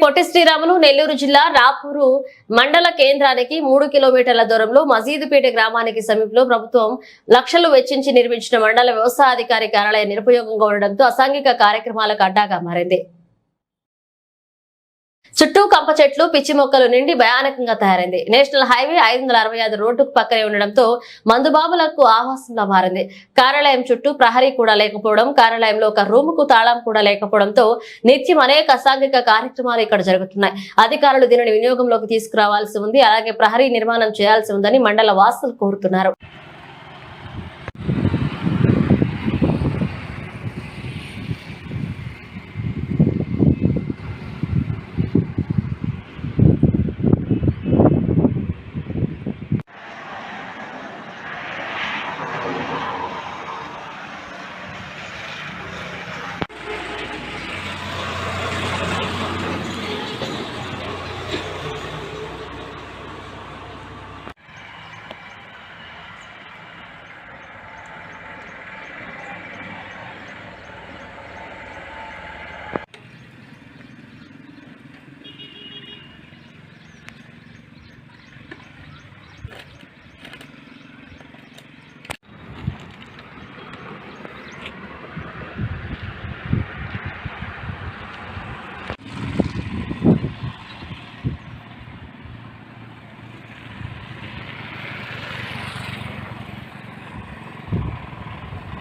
పొట్టి శ్రీరాములు నెల్లూరు జిల్లా రాపూరు మండల కేంద్రానికి 3 కిలోమీటర్ల దూరంలో మజీదుపేట గ్రామానికి సమీపంలో ప్రభుత్వం లక్షలు వెచ్చించి నిర్మించిన మండల వ్యవసాయాధికారి కార్యాలయం నిరుపయోగంగా ఉండడంతో అసాంఘిక కార్యక్రమాలకు అడ్డాగా మారింది. చుట్టూ కంప చెట్లు పిచ్చి మొక్కలు నిండి భయానకంగా తయారైంది. నేషనల్ హైవే 565 రోడ్డుకు పక్కనే ఉండడంతో మందుబాబులకు ఆవాసంగా మారింది. కార్యాలయం చుట్టూ ప్రహరీ కూడా లేకపోవడం, కార్యాలయంలో ఒక రూముకు తాళం కూడా లేకపోవడంతో నిత్యం అనేక అసాంఘిక కార్యక్రమాలు ఇక్కడ జరుగుతున్నాయి. అధికారులు దీనిని వినియోగంలోకి తీసుకురావాల్సి ఉంది. అలాగే ప్రహరీ నిర్మాణం చేయాల్సి ఉందని మండల వాసులు కోరుతున్నారు.